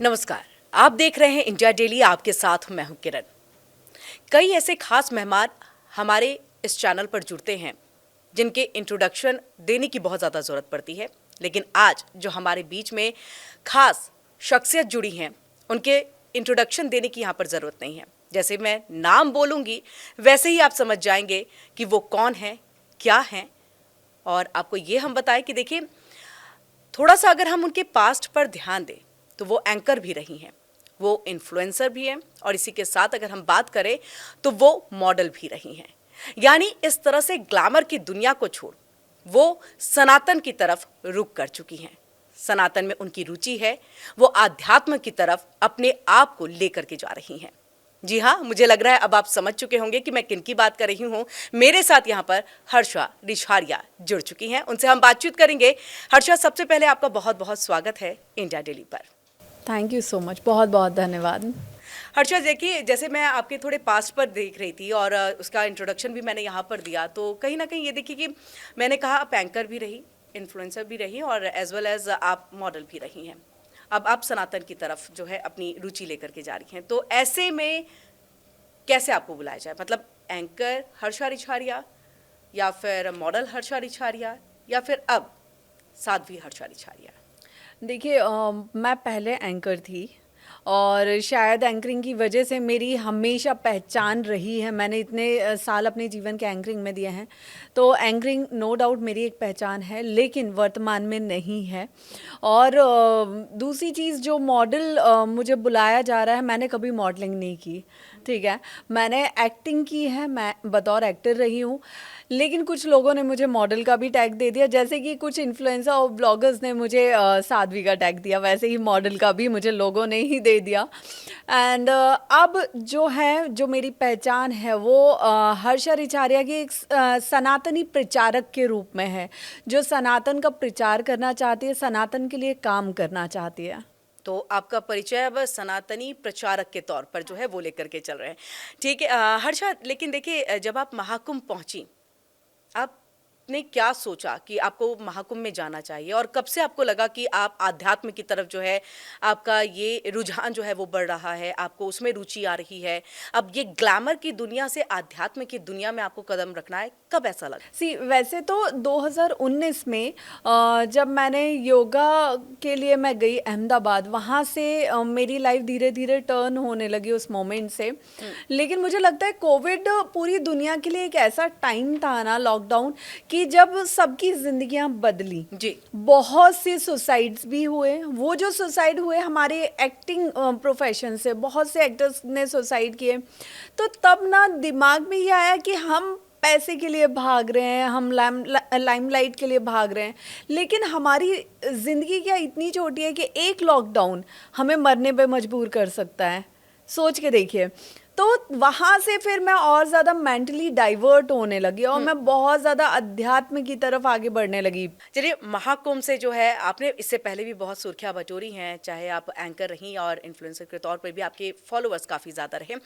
नमस्कार। आप देख रहे हैं इंडिया डेली, आपके साथ मैं हूं किरण। कई ऐसे खास मेहमान हमारे इस चैनल पर जुड़ते हैं जिनके इंट्रोडक्शन देने की बहुत ज़्यादा ज़रूरत पड़ती है, लेकिन आज जो हमारे बीच में खास शख्सियत जुड़ी हैं उनके इंट्रोडक्शन देने की यहाँ पर ज़रूरत नहीं है। जैसे मैं नाम बोलूँगी वैसे ही आप समझ जाएंगे कि वो कौन हैं, क्या हैं। और आपको ये हम बताएं कि देखिए, थोड़ा सा अगर हम उनके पास्ट पर ध्यान दें तो वो एंकर भी रही हैं, वो इन्फ्लुएंसर भी हैं, और इसी के साथ अगर हम बात करें तो वो मॉडल भी रही हैं। यानी इस तरह से ग्लैमर की दुनिया को छोड़ वो सनातन की तरफ रुख कर चुकी हैं। सनातन में उनकी रुचि है, वो आध्यात्म की तरफ अपने आप को लेकर के जा रही हैं। जी हाँ, मुझे लग रहा है अब आप समझ चुके होंगे कि मैं किन की बात कर रही हूँ। मेरे साथ यहाँ पर हर्षा रिछारिया जुड़ चुकी हैं, उनसे हम बातचीत करेंगे। हर्षा, सबसे पहले आपका बहुत बहुत स्वागत है इंडिया डेली पर। थैंक यू सो मच, बहुत बहुत धन्यवाद। हर्षा, देखिए, जैसे मैं आपके थोड़े पास्ट पर देख रही थी और उसका इंट्रोडक्शन भी मैंने यहाँ पर दिया, तो कहीं ना कहीं ये देखिए कि मैंने कहा आप एंकर भी रही, इन्फ्लुएंसर भी रही और एज वेल एज आप मॉडल भी रही हैं। अब आप सनातन की तरफ जो है अपनी रुचि लेकर के जा रही हैं, तो ऐसे में कैसे आपको बुलाया जाए? मतलब एंकर हर्षा रिछारिया, या फिर मॉडल हर्षा रिछारिया, या फिर अब साध्वी हर्षा रिछारिया? देखिए, मैं पहले एंकर थी और शायद एंकरिंग की वजह से मेरी हमेशा पहचान रही है। मैंने इतने साल अपने जीवन के एंकरिंग में दिए हैं, तो एंकरिंग नो डाउट मेरी एक पहचान है, लेकिन वर्तमान में नहीं है। और दूसरी चीज़, जो मॉडल मुझे बुलाया जा रहा है, मैंने कभी मॉडलिंग नहीं की, ठीक है। मैंने एक्टिंग की है, मैं बतौर एक्टर रही हूँ, लेकिन कुछ लोगों ने मुझे मॉडल का भी टैग दे दिया। जैसे कि कुछ इन्फ्लुएंसर और ब्लॉगर्स ने मुझे साध्वी का टैग दिया, वैसे ही मॉडल का भी मुझे लोगों ने ही दे दिया। एंड अब जो है, जो मेरी पहचान है, वो हर्षा रिछारिया की एक सनातनी प्रचारक के रूप में है, जो सनातन का प्रचार करना चाहती है, सनातन के लिए काम करना चाहती है। तो आपका परिचय अब सनातनी प्रचारक के तौर पर जो है वो लेकर के चल रहे हैं। ठीक है हर्षा, लेकिन देखिए, जब आप महाकुंभ पहुंची, आपने क्या सोचा कि आपको महाकुंभ में जाना चाहिए, और कब से आपको लगा कि आप आध्यात्म की तरफ जो है आपका ये रुझान जो है वो बढ़ रहा है, आपको उसमें रुचि आ रही है? अब ये ग्लैमर की दुनिया से आध्यात्म की दुनिया में आपको कदम रखना है, कब ऐसा लगा? वैसे तो 2019 में जब मैंने योगा के लिए मैं गई अहमदाबाद, वहाँ से मेरी लाइफ धीरे धीरे टर्न होने लगी उस मोमेंट से। लेकिन मुझे लगता है कोविड पूरी दुनिया के लिए एक ऐसा टाइम था ना, लॉकडाउन, कि जब सबकी जिंदगियां बदली। जी। बहुत से सुसाइड्स भी हुए। वो जो सुसाइड हुए हमारे एक्टिंग प्रोफेशन से, बहुत से एक्टर्स ने सुसाइड किए। तो तब ना दिमाग में ये आया कि हम पैसे के लिए भाग रहे हैं, हम लाइमलाइट के लिए भाग रहे हैं, लेकिन हमारी ज़िंदगी क्या इतनी छोटी है कि एक लॉकडाउन हमें मरने पे मजबूर कर सकता है। सोच के देखिए। तो वहाँ से फिर मैं और ज़्यादा मेंटली डाइवर्ट होने लगी और मैं बहुत ज़्यादा अध्यात्म की तरफ आगे बढ़ने लगी। चलिए, महाकुंभ से जो है, आपने इससे पहले भी बहुत सुर्खियां बटोरी हैं, चाहे आप एंकर रहीं और इन्फ्लुएंसर के तौर पर भी आपके फॉलोअर्स काफ़ी ज़्यादा रहे।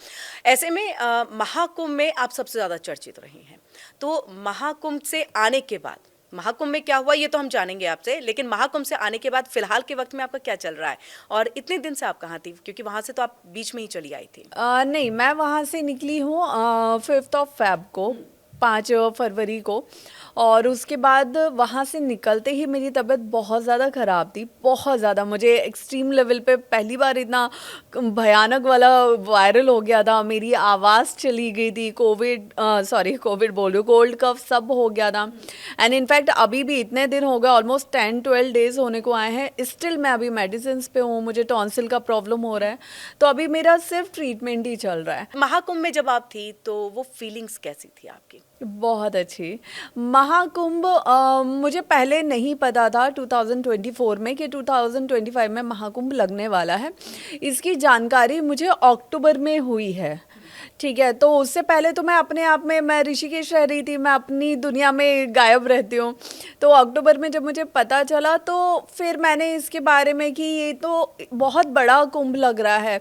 ऐसे में महाकुंभ में आप सबसे ज़्यादा चर्चित रही हैं। तो महाकुंभ से आने के बाद, महाकुंभ में क्या हुआ ये तो हम जानेंगे आपसे, लेकिन महाकुंभ से आने के बाद फिलहाल के वक्त में आपका क्या चल रहा है, और इतने दिन से आप कहाँ थी? क्योंकि वहाँ से तो आप बीच में ही चली आई थी। नहीं, मैं वहाँ से निकली हूँ 5 फ़रवरी को, 5 फरवरी को। और उसके बाद वहाँ से निकलते ही मेरी तबीयत बहुत ज़्यादा ख़राब थी, बहुत ज़्यादा। मुझे एक्सट्रीम लेवल पे पहली बार इतना भयानक वाला वायरल हो गया था, मेरी आवाज़ चली गई थी, कोविड बोल रही हूँ, कोल्ड कफ सब हो गया था। एंड इनफैक्ट अभी भी इतने दिन हो गए, ऑलमोस्ट 10-12 डेज़ होने को आए हैं, स्टिल मैं अभी मेडिसिन पे हूँ। मुझे टॉन्सिल का प्रॉब्लम हो रहा है, तो अभी मेरा सिर्फ ट्रीटमेंट ही चल रहा है। महाकुंभ में जब आप थी तो वो फीलिंग्स कैसी थी आपकी? बहुत अच्छी। महाकुंभ मुझे पहले नहीं पता था 2024 में कि 2025 में महाकुंभ लगने वाला है। इसकी जानकारी मुझे अक्टूबर में हुई है, ठीक है। तो उससे पहले तो मैं अपने आप में, मैं ऋषिकेश रह रही थी, मैं अपनी दुनिया में गायब रहती हूँ। तो अक्टूबर में जब मुझे पता चला, तो फिर मैंने इसके बारे में कि ये तो बहुत बड़ा कुंभ लग रहा है।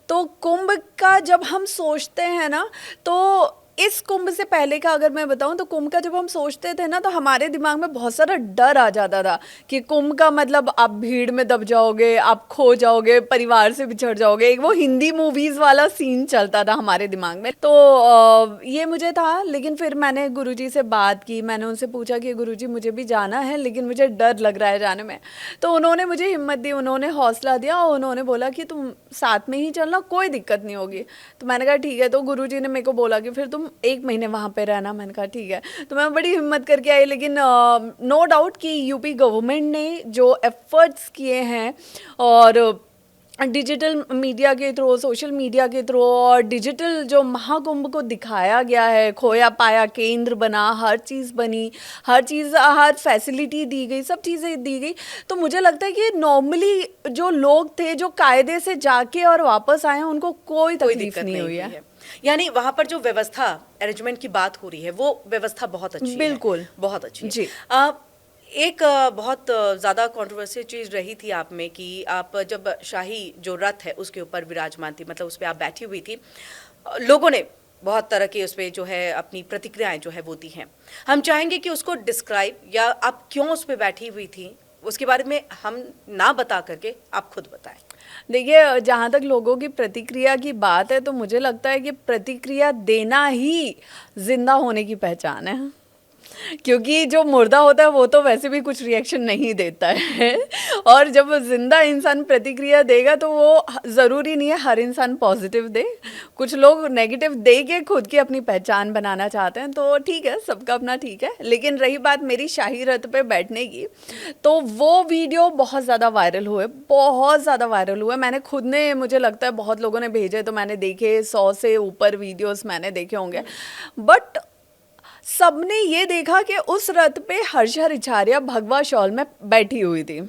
तो कुंभ का जब हम सोचते हैं ना, तो इस कुंभ से पहले का अगर मैं बताऊं तो कुंभ का जब हम सोचते थे ना तो हमारे दिमाग में बहुत सारा डर आ जाता था कि कुंभ का मतलब आप भीड़ में दब जाओगे, आप खो जाओगे, परिवार से बिछड़ जाओगे। एक वो हिंदी मूवीज वाला सीन चलता था हमारे दिमाग में। तो ये मुझे था, लेकिन फिर मैंने गुरुजी से बात की, मैंने उनसे पूछा कि गुरुजी मुझे भी जाना है लेकिन मुझे डर लग रहा है जाने में। तो उन्होंने मुझे हिम्मत दी, उन्होंने हौसला दिया और उन्होंने बोला कि तुम साथ में ही चलना, कोई दिक्कत नहीं होगी। तो मैंने कहा ठीक है। तो गुरुजी ने मेरे को बोला कि फिर तुम 1 महीने वहाँ पे रहना। मैंने कहा ठीक है। तो मैं बड़ी हिम्मत करके आई, लेकिन नो डाउट कि यूपी गवर्नमेंट ने जो एफर्ट्स किए हैं और डिजिटल मीडिया के थ्रू, सोशल मीडिया के थ्रू और डिजिटल जो महाकुंभ को दिखाया गया है, खोया पाया केंद्र बना, हर चीज़ बनी, हर चीज़, हर फैसिलिटी दी गई, सब चीज़ें दी गई। तो मुझे लगता है कि नॉर्मली जो लोग थे जो कायदे से जाके और वापस आए हैं उनको कोई तकलीफ दिक्कत नहीं हुई है। यानी वहां पर जो व्यवस्था अरेंजमेंट की बात हो रही है वो व्यवस्था बहुत अच्छी बिल्कुल। है, बहुत अच्छी है। जी। एक बहुत ज़्यादा कंट्रोवर्शियल चीज़ रही थी आप में कि आप जब शाही जो रथ है उसके ऊपर विराजमान थी, मतलब उस पर आप बैठी हुई थी, लोगों ने बहुत तरह के उस पर जो है अपनी प्रतिक्रियाएं जो है वो दी हैं। हम चाहेंगे कि उसको डिस्क्राइब, या आप क्यों उस पर बैठी हुई थी उसके बारे में हम ना बता करके आप खुद बताएं। देखिए, जहाँ तक लोगों की प्रतिक्रिया की बात है तो मुझे लगता है कि प्रतिक्रिया देना ही जिंदा होने की पहचान है। क्योंकि जो मुर्दा होता है वो तो वैसे भी कुछ रिएक्शन नहीं देता है और जब जिंदा इंसान प्रतिक्रिया देगा तो वो ज़रूरी नहीं है हर इंसान पॉजिटिव दे, कुछ लोग नेगेटिव दे के खुद की अपनी पहचान बनाना चाहते हैं। तो ठीक है, सबका अपना ठीक है। लेकिन रही बात मेरी शाही रथ पे बैठने की, तो वो वीडियो बहुत ज़्यादा वायरल हुए, बहुत ज़्यादा वायरल हुए। मैंने खुद ने, मुझे लगता है बहुत लोगों ने भेजे तो मैंने देखे, 100 से ऊपर वीडियोस मैंने देखे होंगे। बट सबने ये देखा कि उस रथ पे हर्षा रिछारिया भगवा शॉल में बैठी हुई थी।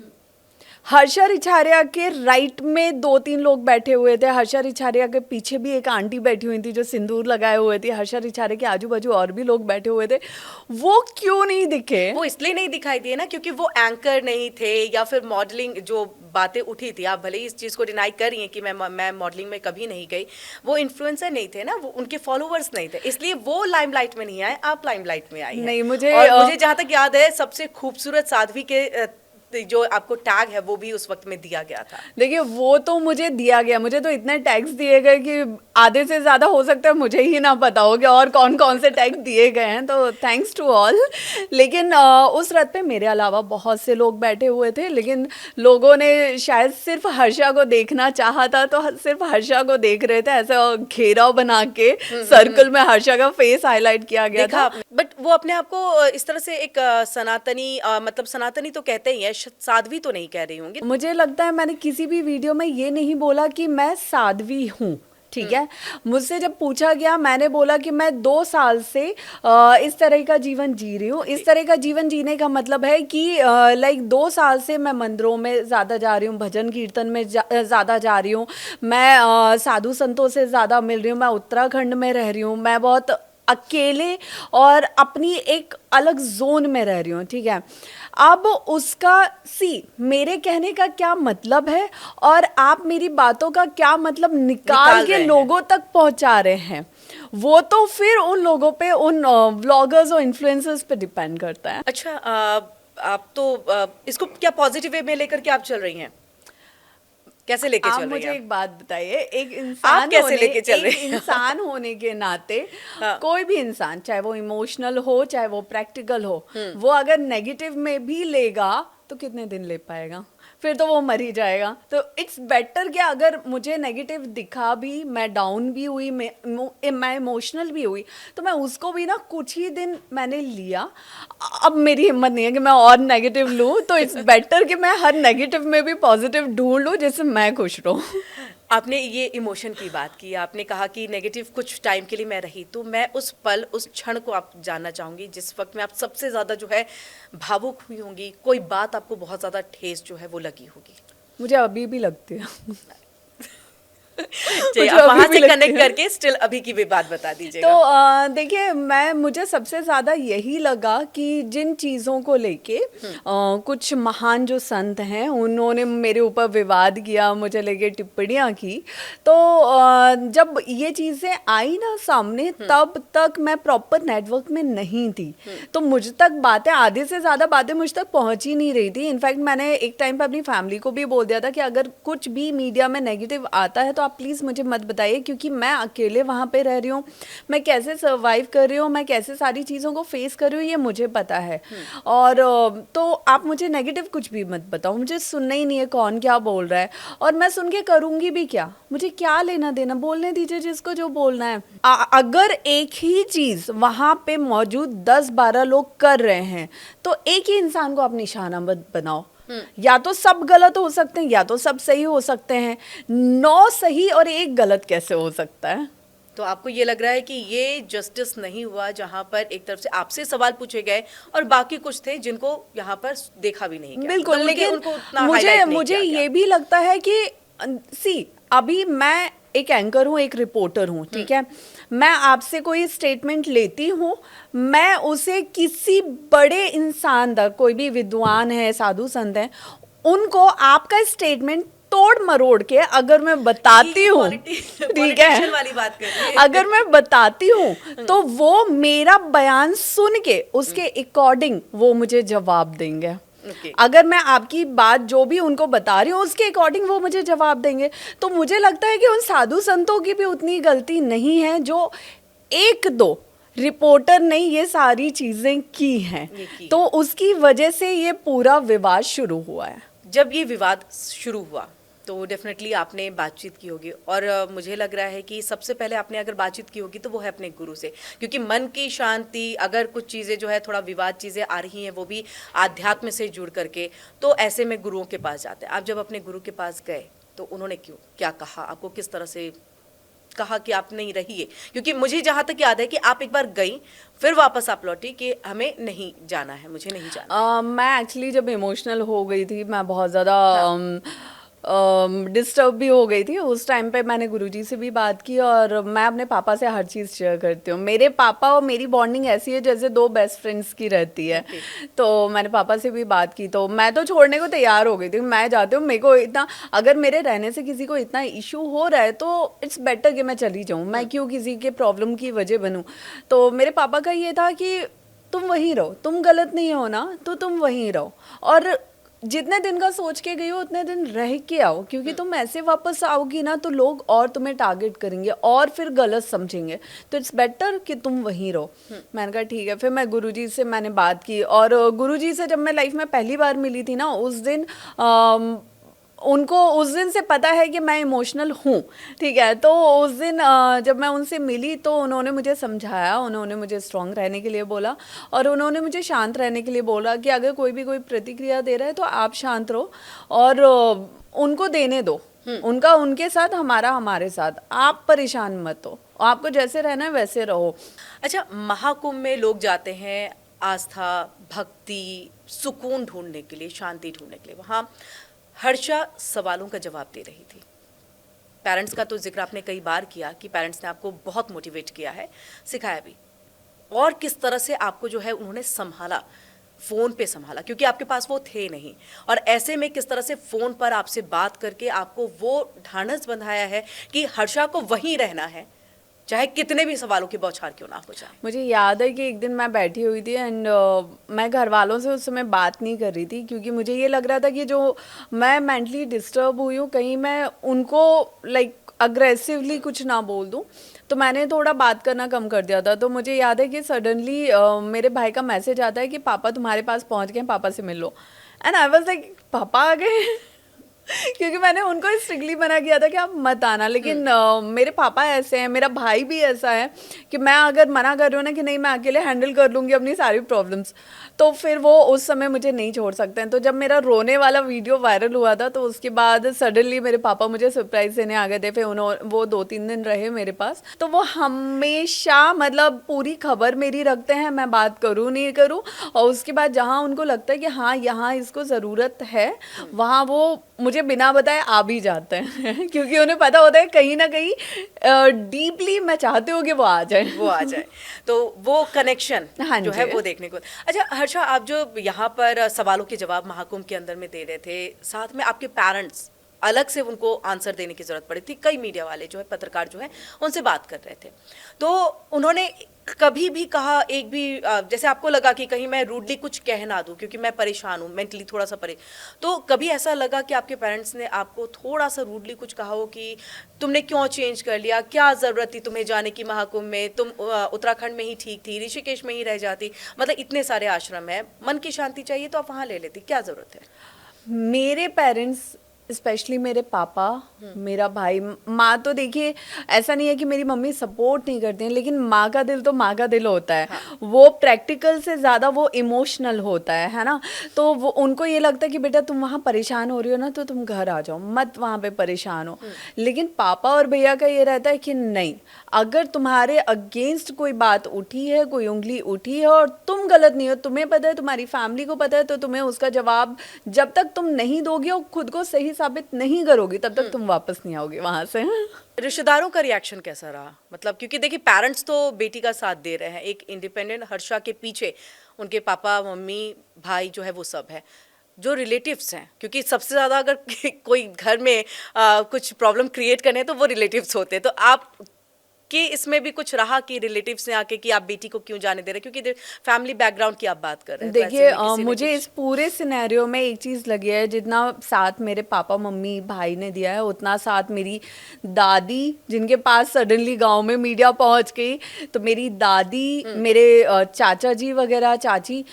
हर्षा रिछारिया के राइट में 2-3 लोग बैठे हुए थे, हर्षा रिछारिया के पीछे भी एक आंटी बैठी हुई थी जो सिंदूर लगाए हुए थी, हर्षा रिछारिया के आजू बाजू और भी लोग बैठे हुए थे। वो क्यों नहीं दिखे? वो इसलिए नहीं दिखाई दिए ना क्योंकि वो एंकर नहीं थे, या फिर मॉडलिंग जो बातें उठी थी, आप भले ही इस चीज़ को डिनाई कर रही हैं कि मैं मॉडलिंग में कभी नहीं गई, वो इन्फ्लुएंसर नहीं थे ना, वो उनके फॉलोअर्स नहीं थे, इसलिए वो लाइमलाइट में नहीं आए, आप लाइमलाइट में आई हैं। नहीं, मुझे मुझे जहाँ तक याद है सबसे खूबसूरत साध्वी के जो आपको टैग है वो भी उस वक्त में दिया गया था। देखिए, वो तो मुझे दिया गया, मुझे तो इतने टैग्स दिए गए कि आधे से ज़्यादा हो सकता है मुझे ही ना पता हो कि और कौन कौन से टैग दिए गए हैं, तो थैंक्स टू ऑल। लेकिन उस रथ पे मेरे अलावा बहुत से लोग बैठे हुए थे, लेकिन लोगों ने शायद सिर्फ हर्षा को देखना चाहा था तो सिर्फ हर्षा को देख रहे थे, ऐसा घेराव बना के सर्कल में हर्षा का फेस हाईलाइट किया गया था। बट वो अपने आप को इस तरह से एक सनातनी, मतलब सनातनी तो कहते ही है, साध्वी तो नहीं कह रही होंगी। मुझे लगता है मैंने किसी भी वीडियो में ये नहीं बोला कि मैं साध्वी हूँ, ठीक है। मुझसे जब पूछा गया, मैंने बोला कि मैं 2 साल से इस तरह का जीवन जी रही हूँ। इस तरह का जीवन जीने का मतलब है कि लाइक 2 साल से मैं मंदिरों में ज़्यादा जा रही हूँ, भजन कीर्तन में ज़्यादा जा रही हूँ, मैं साधु संतों से ज़्यादा मिल रही हूँ, मैं उत्तराखंड में रह रही हूँ, मैं बहुत अकेले और अपनी एक अलग जोन में रह रही हूँ, ठीक है। अब उसका मेरे कहने का क्या मतलब है और आप मेरी बातों का क्या मतलब निकाल के लोगों तक पहुंचा रहे हैं, वो तो फिर उन लोगों पे, उन व्लॉगर्स और इन्फ्लुएंसर्स पे डिपेंड करता है। अच्छा, आप तो इसको क्या पॉजिटिव वे में लेकर के आप चल रही हैं, कैसे लेके चल रही हैं? मुझे एक बात बताइए, एक इंसान आप कैसे लेके चल रही हैं? इंसान होने के नाते हाँ। कोई भी इंसान, चाहे वो इमोशनल हो चाहे वो प्रैक्टिकल हो, वो अगर नेगेटिव में भी लेगा तो कितने दिन ले पाएगा, फिर तो वो मर ही जाएगा। तो इट्स बेटर कि अगर मुझे नेगेटिव दिखा भी, मैं डाउन भी हुई, मैं इमोशनल भी हुई, तो मैं उसको भी ना कुछ ही दिन मैंने लिया। अब मेरी हिम्मत नहीं है कि मैं और नेगेटिव लूँ, तो इट्स बेटर कि मैं हर नेगेटिव में भी पॉजिटिव ढूंढ लूँ जिससे मैं खुश रहूँ। आपने ये इमोशन की बात की, आपने कहा कि नेगेटिव कुछ टाइम के लिए मैं रही, तो मैं उस पल, उस क्षण को आप जानना चाहूँगी जिस वक्त में आप सबसे ज़्यादा जो है भावुक हुई होंगी, कोई बात आपको बहुत ज़्यादा ठेस जो है वो लगी होगी। मुझे अभी भी लगती है। चलिए, मुझे अब अभी वहां भी से लगती कनेक्ट है। करके स्टिल अभी की भी बात बता दीजिएगा। तो देखिए, मुझे सबसे ज़्यादा यही लगा कि जिन चीज़ों को लेके कुछ महान जो संत हैं उन्होंने मेरे ऊपर विवाद किया, मुझे लेके टिप्पणियाँ की। तो जब ये चीज़ें आई ना सामने, तब तक मैं प्रॉपर नेटवर्क में नहीं थी। तो मुझ तक बातें, आधे से ज़्यादा बातें मुझ तक पहुँच ही नहीं रही थी। इनफैक्ट मैंने एक टाइम पे अपनी फैमिली को भी बोल दिया था कि अगर कुछ भी मीडिया में नेगेटिव आता है तो आप प्लीज़ मुझे मत बताइए, क्योंकि मैं अकेले वहाँ पे रह रही हूँ, मैं कैसे सर्वाइव कर रही हूँ, मैं कैसे सारी चीज़ों को फेस कर रही हूँ, ये मुझे पता है। और तो आप मुझे नेगेटिव कुछ भी मत बताओ, मुझे सुनना ही नहीं है कौन क्या बोल रहा है, और मैं सुन के करूँगी भी क्या, मुझे क्या लेना देना, बोलने दीजिए जिसको जो बोलना है। अगर एक ही चीज़ वहाँ पे मौजूद 10-12 लोग कर रहे हैं तो एक ही इंसान को आप निशाना मत बनाओ। या तो सब गलत हो सकते हैं या तो सब सही हो सकते हैं। 9 सही और 1 गलत कैसे हो सकता है? तो आपको ये लग रहा है कि ये जस्टिस नहीं हुआ, जहां पर एक तरफ से आपसे सवाल पूछे गए और बाकी कुछ थे जिनको यहाँ पर देखा भी नहीं गया, बिल्कुल, मतलब लेकिन उनको उतना मुझे हाईलाइट नहीं मुझे किया गया। ये भी लगता है कि अभी मैं एक एंकर हूँ, एक रिपोर्टर हूँ, ठीक है। मैं आपसे कोई स्टेटमेंट लेती हूँ, मैं उसे किसी बड़े इंसान तक, कोई भी विद्वान है, साधु संत है, उनको आपका स्टेटमेंट तोड़ मरोड़ के अगर मैं बताती हूँ, ठीक पॉलिटिशियन है, वाली बात कर रही है। अगर मैं बताती हूँ तो वो मेरा बयान सुन के उसके अकॉर्डिंग वो मुझे जवाब देंगे। Okay. अगर मैं आपकी बात जो भी उनको बता रही हूँ उसके अकॉर्डिंग वो मुझे जवाब देंगे। तो मुझे लगता है कि उन साधु संतों की भी उतनी गलती नहीं है जो एक दो रिपोर्टर ने ये सारी चीजें की हैं, तो उसकी वजह से ये पूरा विवाद शुरू हुआ है। जब ये विवाद शुरू हुआ तो डेफिनेटली आपने बातचीत की होगी, और मुझे लग रहा है कि सबसे पहले आपने अगर बातचीत की होगी तो वो है अपने गुरु से, क्योंकि मन की शांति, अगर कुछ चीज़ें जो है थोड़ा विवाद चीज़ें आ रही हैं वो भी आध्यात्म से जुड़ करके, तो ऐसे में गुरुओं के पास जाते हैं। आप जब अपने गुरु के पास गए तो उन्होंने क्या कहा आपको, किस तरह से कहा कि आप नहीं रहिए, क्योंकि मुझे जहाँ तक याद है कि आप एक बार गई फिर वापस आप लौटी कि हमें नहीं जाना है, मुझे नहीं जाना। मैं एक्चुअली जब इमोशनल हो गई थी, मैं बहुत ज़्यादा डिस्टर्ब भी हो गई थी। उस टाइम पे मैंने गुरुजी से भी बात की, और मैं अपने पापा से हर चीज़ शेयर करती हूँ। मेरे पापा और मेरी बॉन्डिंग ऐसी है जैसे दो बेस्ट फ्रेंड्स की रहती है। तो मैंने पापा से भी बात की, तो मैं तो छोड़ने को तैयार हो गई थी, मैं जाती हूँ, मेरे को इतना, अगर मेरे रहने से किसी को इतना इशू हो रहा है तो इट्स बेटर कि मैं चली जाऊँ, मैं क्यों किसी के प्रॉब्लम की वजह बनूँ। तो मेरे पापा का ये था कि तुम वहीं रहो, तुम गलत नहीं हो ना, तो तुम वहीं रहो, और जितने दिन का सोच के गई हो उतने दिन रह के आओ, क्योंकि तुम ऐसे वापस आओगी ना तो लोग और तुम्हें टारगेट करेंगे और फिर गलत समझेंगे, तो इट्स बेटर कि तुम वहीं रहो। मैंने कहा ठीक है। फिर मैं गुरुजी से मैंने बात की, और गुरुजी से जब मैं लाइफ में पहली बार मिली थी ना, उस दिन उनको उस दिन से पता है कि मैं इमोशनल हूँ, ठीक है। तो उस दिन जब मैं उनसे मिली तो उन्होंने मुझे समझाया, उन्होंने मुझे स्ट्रांग रहने के लिए बोला, और उन्होंने मुझे शांत रहने के लिए बोला कि अगर कोई भी कोई प्रतिक्रिया दे रहा है तो आप शांत रहो और उनको देने दो, उनका उनके साथ, हमारा हमारे साथ, आप परेशान मत हो, आपको जैसे रहना है वैसे रहो। अच्छा, महाकुंभ में लोग जाते हैं आस्था, भक्ति, सुकून ढूंढने के लिए, शांति ढूंढने के लिए। वहाँ हर्षा सवालों का जवाब दे रही थी। पेरेंट्स का तो जिक्र आपने कई बार किया कि पेरेंट्स ने आपको बहुत मोटिवेट किया है, सिखाया भी, और किस तरह से आपको जो है उन्होंने संभाला, फ़ोन पे संभाला, क्योंकि आपके पास वो थे नहीं, और ऐसे में किस तरह से फ़ोन पर आपसे बात करके आपको वो ढाढ़स बंधाया है कि हर्षा को वहीं रहना है, चाहे कितने भी सवालों की बौछार क्यों ना हो जाए। मुझे याद है कि एक दिन मैं बैठी हुई थी एंड मैं घर वालों से उस समय बात नहीं कर रही थी, क्योंकि मुझे ये लग रहा था कि जो मैं मेंटली डिस्टर्ब हुई हूँ, कहीं मैं उनको लाइक अग्रेसिवली कुछ ना बोल दूँ, तो मैंने थोड़ा बात करना कम कर दिया था। तो मुझे याद है कि सडनली मेरे भाई का मैसेज आता है कि पापा तुम्हारे पास पहुँच गए, पापा से मिल लो। एंड आई वाज लाइक पापा आ गए क्योंकि मैंने उनको स्ट्रिक्टली मना किया था कि आप मत आना, लेकिन मेरे पापा ऐसे हैं, मेरा भाई भी ऐसा है कि मैं अगर मना कर रही हूँ ना कि नहीं मैं अकेले हैंडल कर लूँगी अपनी सारी प्रॉब्लम्स, तो फिर वो उस समय मुझे नहीं छोड़ सकते हैं। तो जब मेरा रोने वाला वीडियो वायरल हुआ था तो उसके बाद सडनली मेरे पापा मुझे सरप्राइज देने आ गए थे। फिर वो 2-3 दिन रहे मेरे पास, तो वो हमेशा मतलब पूरी खबर मेरी रखते हैं, मैं बात करूँ नहीं करूँ, और उसके बाद जहाँ उनको लगता है कि हाँ यहाँ इसको ज़रूरत है, वहाँ वो मुझे मुझे बिना बताए आ भी जाते हैं क्योंकि उन्हें पता होता है कहीं ना कहीं डीपली मैं चाहती हूँ कि वो आ जाए। वो आ जाए, तो वो कनेक्शन हाँ जो है जी। वो देखने को। अच्छा हर्षा, आप जो यहाँ पर सवालों के जवाब महाकुंभ के अंदर में दे रहे थे, साथ में आपके पेरेंट्स अलग से उनको आंसर देने की जरूरत पड़ी थी, कई मीडिया वाले जो है, पत्रकार जो है, उनसे बात कर रहे थे, तो उन्होंने कभी भी कहा एक भी जैसे आपको लगा कि कहीं मैं रूडली कुछ कह ना दूं क्योंकि मैं परेशान हूं, मेंटली थोड़ा सा तो कभी ऐसा लगा कि आपके पेरेंट्स ने आपको थोड़ा सा रूडली कुछ कहा हो कि तुमने क्यों चेंज कर लिया, क्या जरूरत थी तुम्हें जाने की महाकुंभ में, तुम उत्तराखंड में ही ठीक थी, ऋषिकेश में ही रह जाती, मतलब इतने सारे आश्रम है, मन की शांति चाहिए तो आप वहां ले लेती, क्या जरूरत है? मेरे पेरेंट्स स्पेशली मेरे पापा, मेरा भाई, माँ तो देखिए ऐसा नहीं है कि मेरी मम्मी सपोर्ट नहीं करती हैं, लेकिन माँ का दिल तो माँ का दिल होता है। हाँ। वो प्रैक्टिकल से ज़्यादा वो इमोशनल होता है ना। तो वो उनको ये लगता है कि बेटा तुम वहाँ परेशान हो रही हो ना, तो तुम घर आ जाओ, मत वहाँ पे परेशान हो। लेकिन पापा और भैया का ये रहता है कि नहीं, अगर तुम्हारे अगेंस्ट कोई बात उठी है, कोई उंगली उठी है और तुम गलत नहीं हो, तुम्हें पता है, तुम्हारी फैमिली को पता है, तो तुम्हें उसका जवाब जब तक तुम नहीं दोगे और खुद को सही साबित नहीं करोगी तब तक तुम वापस नहीं आओगे वहां से। रिश्तेदारों का रिएक्शन कैसा रहा? मतलब क्योंकि देखिए पेरेंट्स तो बेटी का साथ दे रहे हैं, एक इंडिपेंडेंट हर्षा के पीछे उनके पापा मम्मी भाई जो है वो सब है, जो रिलेटिव्स हैं, क्योंकि सबसे ज़्यादा अगर कोई घर में कुछ प्रॉब्लम क्रिएट करने हैं तो वो रिलेटिव्स होते हैं, तो आप कि इसमें भी कुछ रहा कि रिलेटिव्स ने आके कि आप बेटी को क्यों जाने दे रहे, क्योंकि फैमिली बैकग्राउंड की आप बात कर रहे हैं, तो ऐसे देखिए में किसी ने मुझे कुछ- इस पूरे सिनेरियो में एक चीज़ लगी है, जितना साथ मेरे पापा मम्मी भाई ने दिया है उतना साथ मेरी दादी, जिनके पास सडनली गांव में मीडिया पहुंच गई, तो मेरी दादी, मेरे चाचा जी वगैरह, चाची,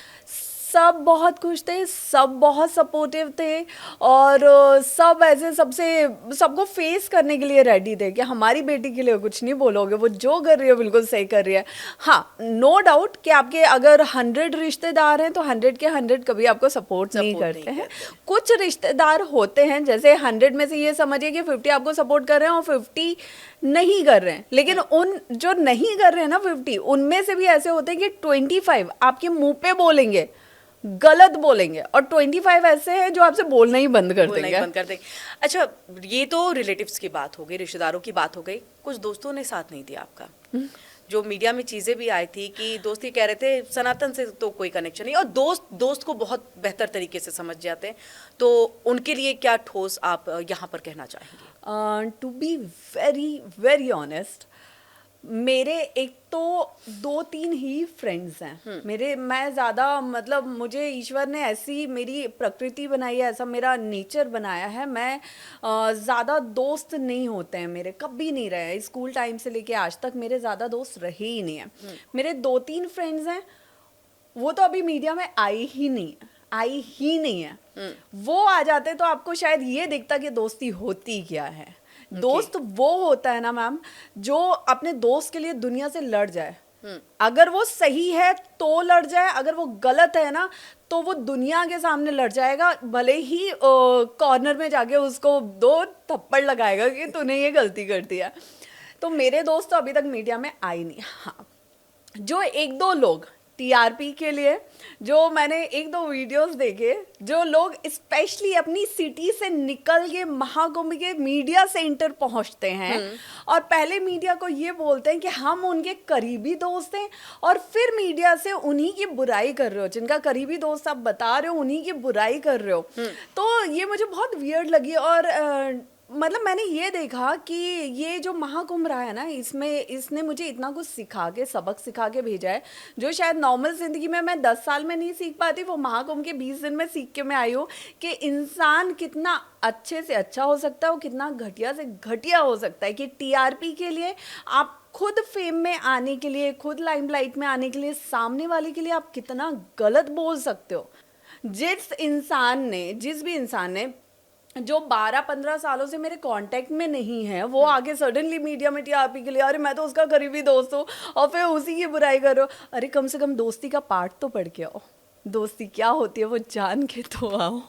सब बहुत खुश थे, सब बहुत सपोर्टिव थे और सब ऐसे सबको फेस करने के लिए रेडी थे कि हमारी बेटी के लिए कुछ नहीं बोलोगे, वो जो कर रही है बिल्कुल सही कर रही है। हाँ, नो डाउट कि आपके अगर 100 रिश्तेदार हैं तो 100 के 100 कभी आपको सपोर्ट नहीं करते हैं। कुछ रिश्तेदार होते हैं, जैसे 100 में से ये समझिए कि 50 आपको सपोर्ट कर रहे हैं और 50 नहीं कर रहे हैं, लेकिन उन जो नहीं कर रहे हैं ना 50, उनमें से भी ऐसे होते हैं कि 25 आपके मुंह पे बोलेंगे, गलत बोलेंगे, और 25 ऐसे हैं जो आपसे बोलना ही बंद कर देंगे। अच्छा, ये तो रिलेटिव्स की बात हो गई, रिश्तेदारों की बात हो गई, कुछ दोस्तों ने साथ नहीं दिया आपका? जो मीडिया में चीजें भी आई थी कि दोस्त ही कह रहे थे सनातन से तो कोई कनेक्शन नहीं, और दोस्त को बहुत बेहतर तरीके से समझ जाते हैं, तो उनके लिए क्या ठोस आप यहाँ पर कहना चाहेंगे? To be very very honest, मेरे एक तो 2-3 ही फ्रेंड्स हैं मेरे, मैं ज़्यादा, मतलब मुझे ईश्वर ने ऐसी मेरी प्रकृति बनाई है, ऐसा मेरा नेचर बनाया है, मैं ज़्यादा दोस्त नहीं होते हैं मेरे, कभी नहीं रहे हैं, स्कूल टाइम से लेके आज तक मेरे ज़्यादा दोस्त रहे ही नहीं हैं। मेरे 2-3 फ्रेंड्स हैं, वो तो अभी मीडिया में आई ही नहीं है। वो आ जाते तो आपको शायद ये दिखता कि दोस्ती होती क्या है। दोस्त वो होता है ना मैम, जो अपने दोस्त के लिए दुनिया से लड़ जाए, अगर वो सही है तो लड़ जाए, अगर वो गलत है ना तो वो दुनिया के सामने लड़ जाएगा, भले ही कॉर्नर में जाके उसको 2 थप्पड़ लगाएगा कि तूने ये गलती कर दिया। तो मेरे दोस्त तो अभी तक मीडिया में आए नहीं। हाँ, जो 1-2 लोग टीआरपी के लिए, जो मैंने 1-2 वीडियोस देखे, जो लोग स्पेशली अपनी सिटी से निकल के महाकुंभ के मीडिया सेंटर पहुंचते हैं और पहले मीडिया को ये बोलते हैं कि हम उनके करीबी दोस्त हैं, और फिर मीडिया से उन्हीं की बुराई कर रहे हो, जिनका करीबी दोस्त आप बता रहे हो उन्हीं की बुराई कर रहे हो। तो ये मुझे बहुत वियर्ड लगी, और मतलब मैंने ये देखा कि ये जो महाकुंभ रहा है ना, इसने मुझे इतना कुछ सबक सिखा के भेजा है, जो शायद नॉर्मल ज़िंदगी में मैं 10 साल में नहीं सीख पाती, वो महाकुंभ के 20 दिन में सीख के मैं आई हूँ कि इंसान कितना अच्छे से अच्छा हो सकता है, वो कितना घटिया से घटिया हो सकता है। कि टीआरपी के लिए आप खुद फेम में आने के लिए, खुद लाइमलाइट में आने के लिए, सामने वाले के लिए आप कितना गलत बोल सकते हो। जिस भी इंसान ने जो 12-15 सालों से मेरे कांटेक्ट में नहीं है, वो आगे सडनली मीडिया में टीआरपी के लिए, अरे मैं तो उसका करीबी दोस्त हूँ, और फिर उसी की बुराई करो। अरे कम से कम दोस्ती का पार्ट तो पढ़ के आओ, दोस्ती क्या होती है वो जान के तो आओ।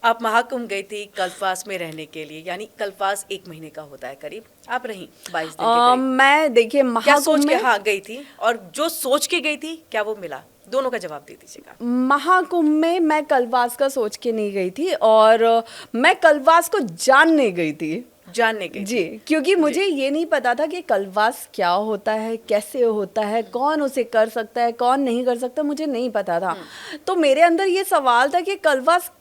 आप महाकुंभ गई थी कल्पवास में रहने के लिए, यानी कल्पवास 1 महीने का होता है करीब, आप रही 22 दिन के करीब। मैं देखिए क्या सोच महाकुंभ के में हाँ गई थी, और जो सोच के गई थी क्या वो मिला दोनों का जवाब दे दीजिएगा। महाकुंभ में मैं कलवास का सोच के नहीं गई थी, और मैं कलवास को जानने गई थी। जानने के जी, क्योंकि मुझे ये नहीं पता था कि कलवास क्या होता है, कैसे होता है, कौन उसे कर सकता है, कौन नहीं कर सकता, मुझे नहीं पता था। तो मेरे अंदर ये सवाल था कि कलवास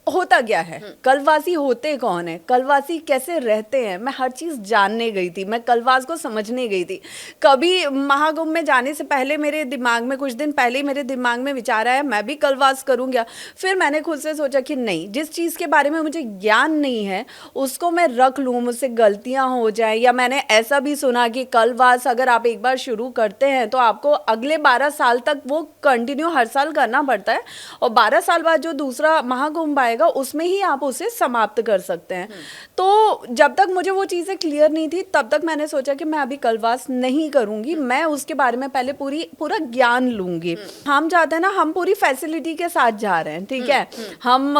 होता क्या है, कलवासी होते कौन है, कलवासी कैसे रहते हैं। मैं हर चीज़ जानने गई थी, मैं कलवास को समझने गई थी। कभी महाकुंभ में जाने से पहले मेरे दिमाग में, कुछ दिन पहले मेरे दिमाग में विचार आया मैं भी कलवास करूँगा। फिर मैंने खुद से सोचा कि नहीं, जिस चीज़ के बारे में मुझे ज्ञान नहीं है उसको मैं रख लूँ, मुझसे गलतियाँ हो जाएं। या मैंने ऐसा भी सुना कि कलवास अगर आप एक बार शुरू करते हैं तो आपको अगले 12 साल तक वो कंटिन्यू हर साल करना पड़ता है, और 12 साल बाद जो दूसरा महाकुंभ आएगा उसमें ही आप उसे समाप्त कर सकते हैं। तो जब तक मुझे वो चीज़ें क्लियर नहीं थी तब तक मैंने सोचा कि मैं अभी कलवास नहीं करूंगी, मैं उसके बारे में पहले पूरा ज्ञान लूंगी। हम जाते हैं ना, हम पूरी फैसिलिटी के साथ जा रहे हैं, ठीक है। हम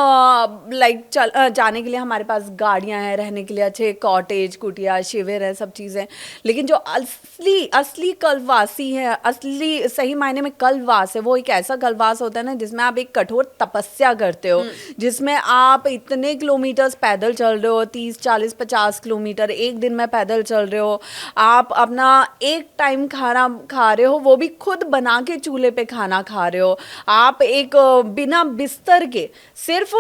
जाने के लिए हमारे पास गाड़ियां हैं, रहने के लिए अच्छे कॉटेज, कुटिया, शिविर है, सब चीज़ें। लेकिन जो असली कलवासी है, असली सही मायने में कलवास है, वो एक ऐसा कलवास होता है ना जिसमें आप एक कठोर तपस्या करते हो, जिसमें आप इतने किलोमीटर्स पैदल चल रहे हो, 30, 40, 50 किलोमीटर एक दिन में पैदल चल रहे हो। आप अपना एक टाइम खाना खा रहे हो, वो भी खुद बना के चूल्हे पे खाना खा रहे हो। आप एक बिना बिस्तर के सिर्फ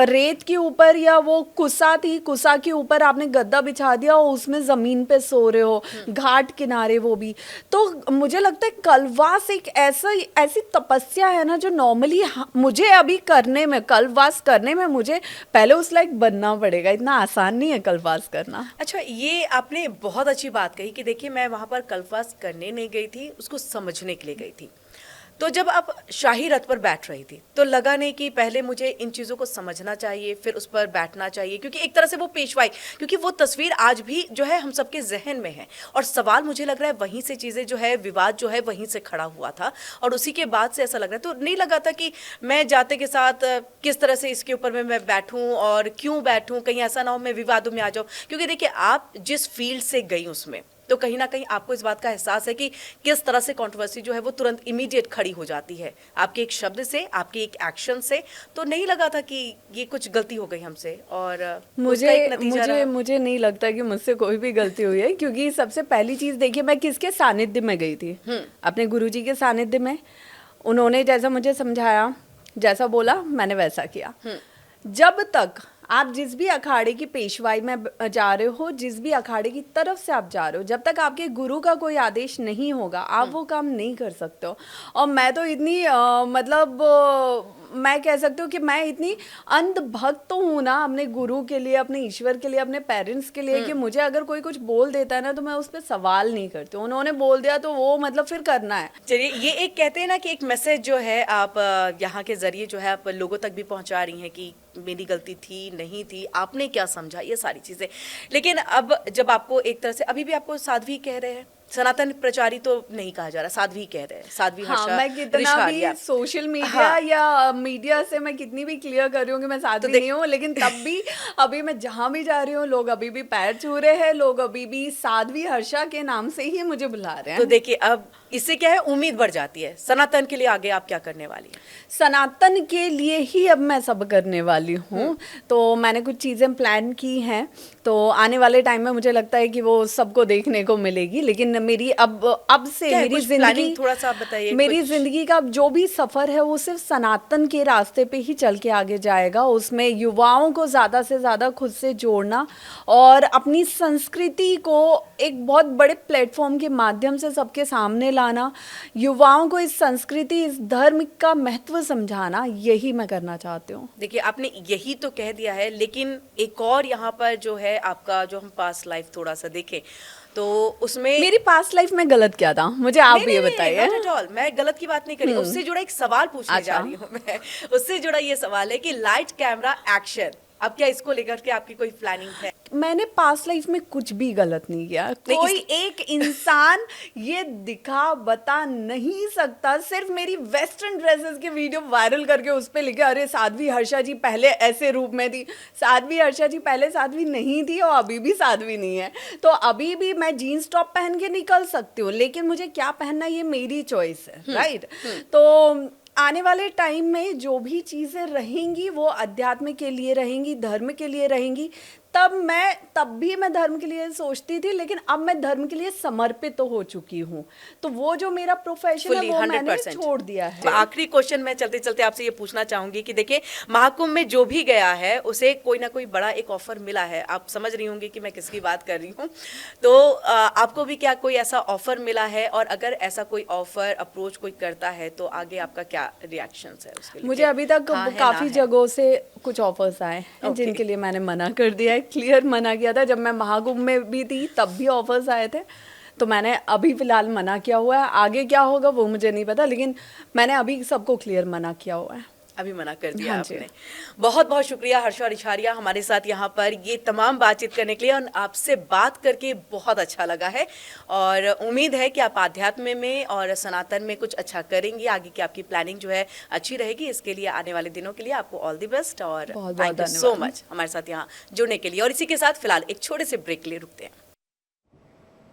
रेत के ऊपर, या वो कुसा थी, कुसा के ऊपर आपने गद्दा बिछा दिया और उसमें ज़मीन पे सो रहे हो, घाट किनारे, वो भी। तो मुझे लगता है कलवास एक ऐसी तपस्या है ना जो नॉर्मली मुझे अभी करने में, कलवास करने में मुझे पहले उस लायक बनना पड़ेगा। इतना आसान नहीं है कलवास करना। अच्छा, ये आपने बहुत अच्छी बात कही कि देखिए मैं वहाँ पर कलवास करने नहीं गई थी, उसको समझने के लिए गई थी। तो जब आप शाही रथ पर बैठ रही थी तो लगा नहीं कि पहले मुझे इन चीज़ों को समझना चाहिए, फिर उस पर बैठना चाहिए, क्योंकि एक तरह से वो पेशवाई, क्योंकि वो तस्वीर आज भी जो है हम सबके जहन में है, और सवाल मुझे लग रहा है वहीं से चीज़ें जो है, विवाद जो है वहीं से खड़ा हुआ था, और उसी के बाद से ऐसा लग रहा है। तो नहीं लगा था कि मैं जाते के साथ किस तरह से इसके ऊपर में मैं बैठूँ और क्यों बैठूँ, कहीं ऐसा ना हो मैं विवादों में आ जाऊँ। क्योंकि देखिए आप जिस फील्ड से गई उसमें, तो कहीं ना कहीं आपको इस बात का एहसास है कि किस तरह से कंट्रोवर्सी जो है वो तुरंत इमीडिएट खड़ी हो जाती है आपके एक शब्द से, आपके एक एक्शन से। तो नहीं लगा था कि ये कुछ गलती हो गई हमसे, और उसका एक नतीजा रहा। मुझे नहीं लगता कि मुझसे कोई भी गलती हुई है, क्योंकि सबसे पहली चीज़ देखिए, मैं किसके सानिध्य में गई थी, अपने गुरुजी के सानिध्य में। उन्होंने जैसा मुझे समझाया, जैसा बोला, मैंने वैसा किया। जब तक आप जिस भी अखाड़े की पेशवाई में जा रहे हो, जिस भी अखाड़े की तरफ से आप जा रहे हो, जब तक आपके गुरु का कोई आदेश नहीं होगा आप वो काम नहीं कर सकते हो। और मैं तो इतनी मैं कह सकती हूँ कि मैं इतनी अंधभक्त तो हूँ ना अपने गुरु के लिए, अपने ईश्वर के लिए, अपने पेरेंट्स के लिए, कि मुझे अगर कोई कुछ बोल देता है ना तो मैं उस पर सवाल नहीं करती हूँ। उन्होंने बोल दिया तो वो मतलब फिर करना है। चलिए, ये एक कहते हैं ना कि एक मैसेज जो है आप यहाँ के जरिए जो है आप लोगों तक भी पहुँचा रही हैं कि मेरी गलती थी, नहीं थी, आपने क्या समझा, ये सारी चीज़ें। लेकिन अब जब आपको एक तरह से, अभी भी आपको साध्वी कह रहे हैं, सनातन प्रचारी तो नहीं कहा जा रहा, साध्वी कह रहे हैं, साध्वी हाँ, हर्षा मैं कितना भी रिशालिया। सोशल मीडिया या मीडिया से मैं कितनी भी क्लियर कर रही हूँ कि मैं साध्वी नहीं हूँ, लेकिन तब भी अभी मैं जहाँ भी जा रही हूँ लोग अभी भी पैर छू रहे हैं, लोग अभी भी साध्वी हर्षा के नाम से ही मुझे बुला रहे हैं। तो देखिए अब इससे क्या है, उम्मीद बढ़ जाती है। सनातन के लिए आगे आप क्या करने वाली हैं? सनातन के लिए ही अब मैं सब करने वाली हूँ। तो मैंने कुछ चीज़ें प्लान की हैं, तो आने वाले टाइम में मुझे लगता है कि वो सबको देखने को मिलेगी। लेकिन मेरी अब से मेरी जिंदगी, थोड़ा सा आप बताइए। मेरी जिंदगी का जो भी सफ़र है वो सिर्फ सनातन के रास्ते पे ही चल के आगे जाएगा। उसमें युवाओं को ज़्यादा से ज़्यादा खुद से जोड़ना और अपनी संस्कृति को एक बहुत बड़े प्लेटफॉर्म के माध्यम से सबके सामने लाना, युवाओं को इस संस्कृति, इस धर्म का महत्व समझाना, यही मैं करना चाहती हूँ। देखिए आपने यही तो कह दिया है, लेकिन एक और यहाँ पर जो है आपका, जो हम पास्ट लाइफ थोड़ा सा देखें तो उसमें मेरी पास्ट लाइफ में गलत क्या था, मुझे आप ये बताइए। नॉट एट ऑल, मैं गलत की बात नहीं करी, उससे जुड़ा एक सवाल पूछने जा रही हूँ मैं। उससे जुड़ा ये सवाल है कि लाइट कैमरा एक्शन, अब क्या इसको लेकर के आपकी कोई प्लानिंग है? मैंने पास्ट लाइफ में कुछ भी गलत नहीं किया। नहीं, कोई एक इंसान ये दिखा बता नहीं सकता। सिर्फ मेरी वेस्टर्न ड्रेसेस के वीडियो वायरल करके उस पे लिखे अरे साध्वी हर्षा जी पहले ऐसे रूप में थी। साध्वी हर्षा जी पहले साध्वी नहीं थी और अभी भी साध्वी नहीं है। तो अभी भी मैं जीन्स टॉप पहन के निकल सकती हूँ, लेकिन मुझे क्या पहनना ये मेरी चॉइस है, राइट। तो आने वाले टाइम में जो भी चीज़ें रहेंगी वो अध्यात्म के लिए रहेंगी, धर्म के लिए रहेंगी। तब भी मैं धर्म के लिए सोचती थी, लेकिन अब मैं धर्म के लिए समर्पित तो हो चुकी हूँ। तो वो जो मेरा प्रोफेशन है वो मैंने छोड़ दिया है। आखिरी क्वेश्चन मैं चलते चलते आपसे ये पूछना चाहूंगी कि देखिए, महाकुंभ में जो भी गया है उसे कोई ना कोई बड़ा एक ऑफर मिला है। आप समझ रही होंगी कि मैं किसकी बात कर रही हूँ। तो आपको भी क्या कोई ऐसा ऑफर मिला है, और अगर ऐसा कोई ऑफर अप्रोच कोई करता है तो आगे आपका क्या रिएक्शन है उसके लिए? मुझे अभी तक काफी जगहों से कुछ ऑफर्स आए हैं जिनके लिए मैंने मना कर दिया है, क्लियर मना किया था। जब मैं महाकुंभ में भी थी तब भी ऑफर्स आए थे, तो मैंने अभी फिलहाल मना किया हुआ है। आगे क्या होगा वो मुझे नहीं पता, लेकिन मैंने अभी सबको क्लियर मना किया हुआ है। अभी मना कर दिया हाँ आपने। बहुत बहुत शुक्रिया हर्षा रिछारिया हमारे साथ यहाँ पर ये तमाम बातचीत करने के लिए, और आपसे बात करके बहुत अच्छा लगा है। और उम्मीद है कि आप आध्यात्म में और सनातन में कुछ अच्छा करेंगे। आगे की आपकी प्लानिंग जो है अच्छी रहेगी। इसके लिए आने वाले दिनों के लिए आपको ऑल द बेस्ट, और बहुत थैंक यू सो मच हमारे साथ यहाँ जुड़ने के लिए। और इसी के साथ फिलहाल एक छोटे से ब्रेक के लिए रुकते हैं।